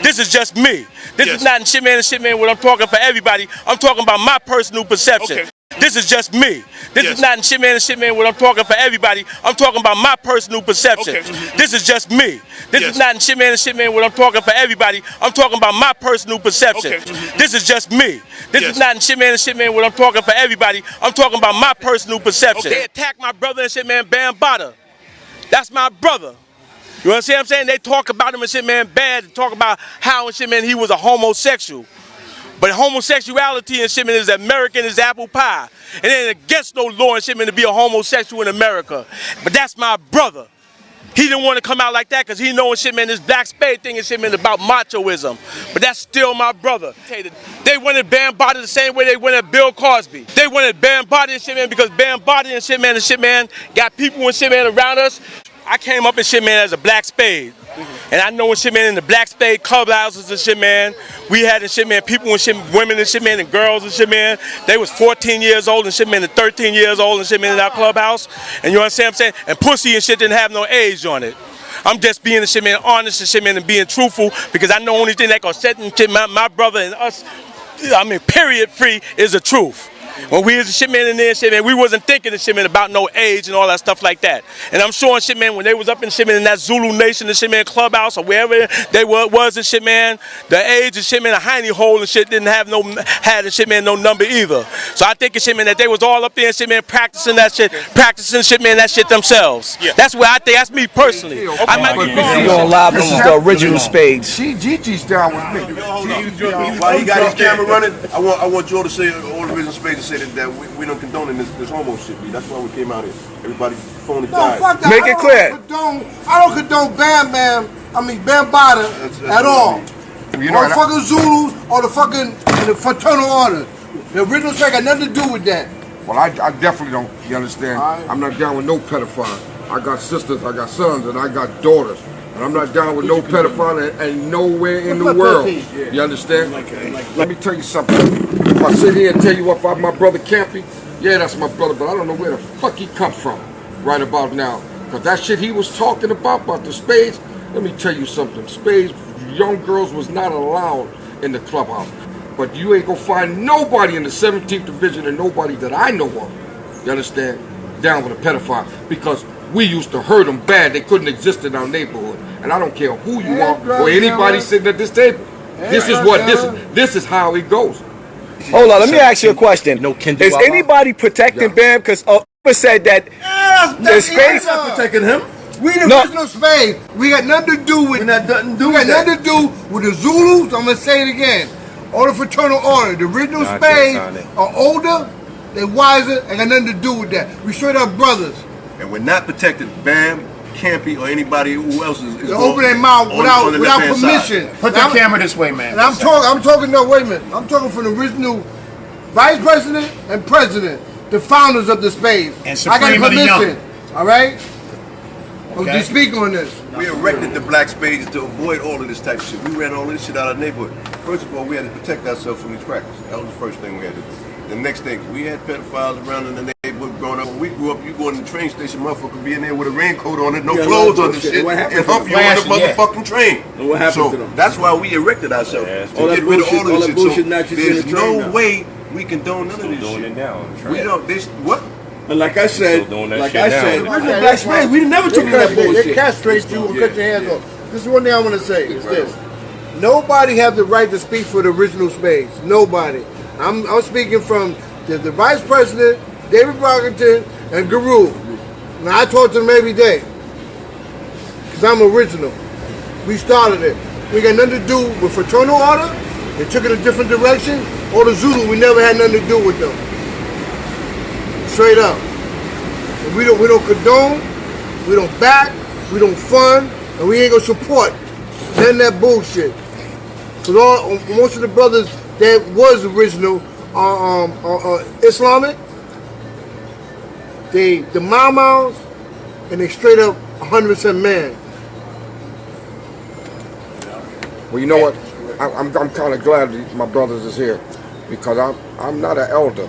This is just me. This is not shit man, what I'm talking for everybody. I'm talking about my personal perception. Okay. This is just me. This is not shit man, what I'm talking for everybody. I'm talking about my personal perception. Okay. This is just me. This is not shit man, what I'm talking for everybody. I'm talking about my personal perception. Okay. This is just me. This is not shit man, what I'm talking for everybody. I'm talking about my personal perception. They attacked my brother and shit man, Bambaataa. That's my brother. You understand what I'm saying? They talk about him and shit man bad, and talk about how and shit man he was a homosexual. But homosexuality and shit man is American as apple pie. And it ain't against no law and shit man to be a homosexual in America. But that's my brother. He didn't want to come out like that because he knows shit man this black spade thing and shit man about machoism. But that's still my brother. They wanted Bambaataa the same way they wanted Bill Cosby. They wanted Bambaataa and shit man because Bambaataa and shit man got people and shit man around us. I came up in shit man as a black spade. And I know in shit man in the black spade clubhouses and shit man, we had in shit man people and shit, women and shit man and girls and shit man. They was 14 years old and shit man and 13 years old and shit man in our clubhouse. And you understand what I'm saying? And pussy and shit didn't have no age on it. I'm just being a shit man honest and shit man and being truthful because I know only thing that gonna set my brother and us, I mean period free is the truth. When we was a shit man in there, shit man, we wasn't thinking of shit man about no age and all that stuff like that. And I'm sure shit man, when they was up in shit man in that Zulu Nation, the shit man clubhouse or wherever they was in shit man, the age of shit man, a hiney hole and shit didn't have had in shit man no number either. So I think shit man that they was all up there and shit man practicing that shit, practicing shit man that shit themselves. Yeah. That's where I think, that's me personally. I might be wrong. You're on live. This is the original Spades. Gigi's down with me. While he got his camera running, I want Joe to say, all the Division Spades to say that we don't condone this homo shit. That's why we came out here. Everybody phone it died. Fuck that. Make it clear. I don't condone Bambaataa at all. You know, or the fucking Zulus or the fucking fraternal order. The original thing got nothing to do with that. Well, I definitely don't. You understand? I'm not down with no pedophile. I got sisters, I got sons, and I got daughters. And I'm not down with no pedophile and nowhere in the world. You understand? Let me tell you something. If I sit here and tell you about my brother Campy, yeah, that's my brother, but I don't know where the fuck he come from right about now. Because that shit he was talking about the spades, let me tell you something. Spades, young girls was not allowed in the clubhouse. But you ain't gonna find nobody in the 17th Division and nobody that I know of, you understand, down with a pedophile. Because we used to hurt them bad. They couldn't exist in our neighborhood. And I don't care who you are or anybody sitting at this table. This is what this is how it goes. Hold on, let me ask you a question. Is anybody protecting Bam? Because said that the Spades not protecting him. We the original Spades. We got nothing to do with nothing to do with the Zulus. I'm gonna say it again. Or the fraternal order. The original Spades are older, they're wiser, and got nothing to do with that. We straight up brothers. And we're not protecting Bam, Campy, or anybody who else is open their mouth without permission. Put the camera this way, man. And I'm talking. No, wait a minute. I'm talking from the original vice president and president, the founders of the Spades. And I got permission. All right. Okay. To speak on this. We erected the Black Spades to avoid all of this type of shit. We ran all of this shit out of the neighborhood. First of all, we had to protect ourselves from these crackers. That was the first thing we had to do. The next thing, we had pedophiles around in the neighborhood growing up. When we grew up, you go in the train station, motherfucker be in there with a raincoat on it, no clothes on the shit, and hump you on the motherfucking train. And what happened to them? That's why we erected ourselves, to get rid of all of this shit. So there's no way we condone none of this shit. We don't, what? And like I said, Black Spades, we never took that bullshit. They castrate you and cut your hands off. This is one thing I want to say, is this. Nobody has the right to speak for the original Spades. Nobody. I'm speaking from the vice president, David Brockington, and Guru. Now I talk to them every day, because I'm original. We started it. We got nothing to do with fraternal order. They took it a different direction. Or the Zulu, we never had nothing to do with them. Straight up. And we don't condone, we don't back, we don't fund, and we ain't gonna support none of that bullshit. Because most of the brothers that was original Islamic, the Mau and they straight up 100% man. Well, you know what? I'm kind of glad my brothers is here, because I'm not an elder.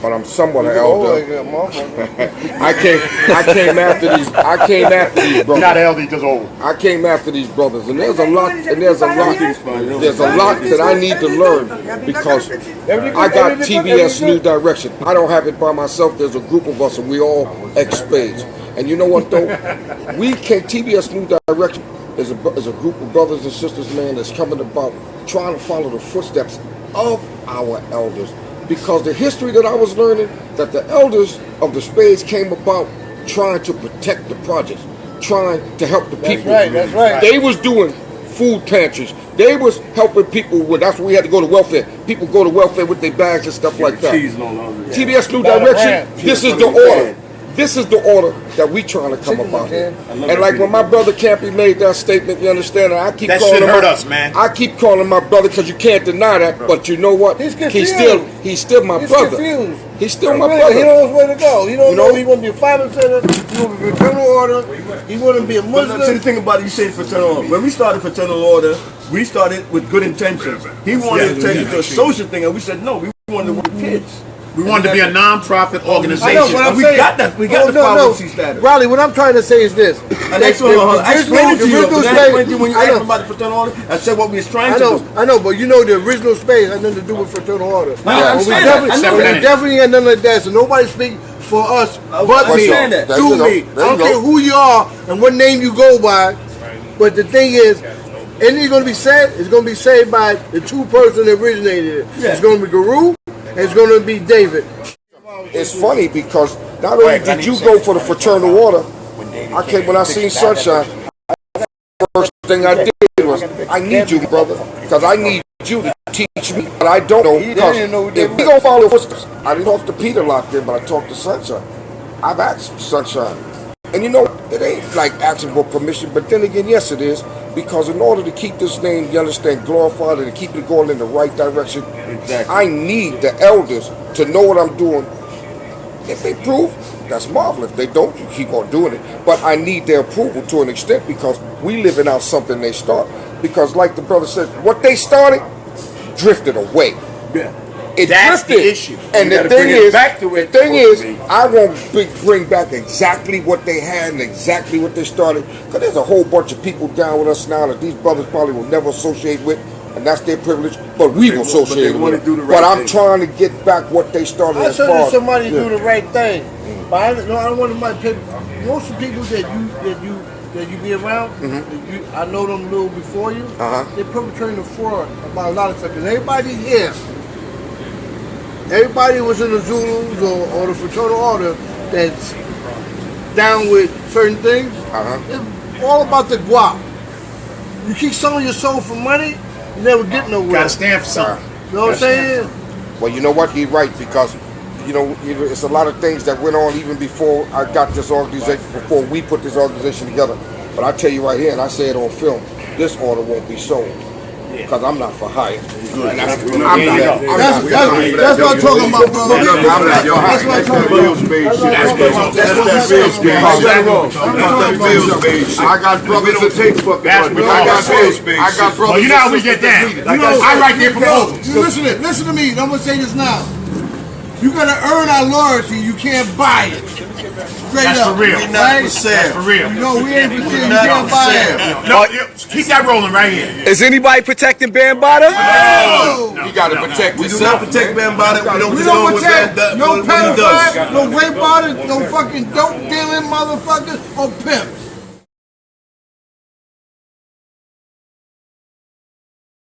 but I'm somewhat an elder. I came after these brothers. Not elder, just old. I came after these brothers, and there's a lot that I need to learn because I got TBS New Direction. I don't have it by myself. There's a group of us, and we all ex-spades. And you know what though? TBS New Direction is a group of brothers and sisters, man, that's coming about trying to follow the footsteps of our elders. Because the history that I was learning, that the elders of the spades came about trying to protect the projects, trying to help the people. That's right. They was doing food pantries. They was helping people with, that's when we had to go to welfare. People go to welfare with their bags and stuff like that. TBS New Direction, this is the order. This is the order that we trying to come about here. And like when my brother Campy made that statement, you understand, I keep that calling shit him hurt us, man. I keep calling my brother because you can't deny that. But you know what? He's still my He's brother. Confused. He's still my He brother. knows where to go. He don't know he want to be a father center. He want to be a fraternal order. He want to be a Muslim. See, the thing about it, you say fraternal order. When we started fraternal order, we started with good intentions. He wanted to take it to a social thing, and we said no. We wanted to work with kids. We wanted to be a non-profit organization. I know what I'm saying. We got that. We got the 501c status. Riley, what I'm trying to say is this. And I explained it to you. I explained to you when you asked about the fraternal order. I said what we was trying to do. I know, but you know the original space had nothing to do with fraternal order. I understand that. We definitely had nothing like that. So nobody speak for us but me. To me. I don't care who you are and what name you go by. But the thing is, anything going to be said, it's going to be said by the two person that originated it. It's going to be Guru and it's going to be David. It's funny because not only did you go for the fraternal order, when I seen Sunshine, the first thing I did was, I need you, brother, because I need you to teach me what I don't know. Because if we don't follow footsteps, I didn't talk to Peter locked in, but I talked to Sunshine. I've asked Sunshine. And you know, it ain't like asking for permission, but then again, yes it is, because in order to keep this name, you understand, glorified and to keep it going in the right direction, I need the elders to know what I'm doing. If they prove, that's marvelous. If they don't, you keep on doing it. But I need their approval to an extent because we living out something they start. Because like the brother said, what they started drifted away. Yeah. That's drifted. The issue. And the thing is, I won't bring back exactly what they had and exactly what they started. Because there's a whole bunch of people down with us now that these brothers probably will never associate with. And that's their privilege, but we will associate with it. But I'm trying to get back what they started as far as somebody do the right thing. But I don't want to pick most of the people that you be around. I know them a little before you. They're perpetrating a fraud about a lot of stuff. Because everybody here, everybody was in the Zulus or the fraternal order that's down with certain things. It's all about the guap. You keep selling your soul for money. You never get nowhere. Gotta stand for something. You know what I'm saying? Well, you know what? He's right because, you know, it's a lot of things that went on even before I got this organization, before we put this organization together. But I tell you right here, and I say it on film, this order won't be sold because I'm not for hire. That's what I'm talking about, brother. That's what I'm talking about. I got brothers that take fucking money. I got brothers. Well, you know how we get down. I write their proposals. Listen to me. I'm gonna say this now. You gotta earn our loyalty. You can't buy it. Straight up. For real. That's for real. No, we ain't for sale. You can't buy it. No, keep that rolling right here. Is anybody protecting Bambaataa? No. You gotta protect We do not protect Bambaataa. We don't protect no pedophiles, no rape bodies, no fucking dope dealing motherfuckers or pimps.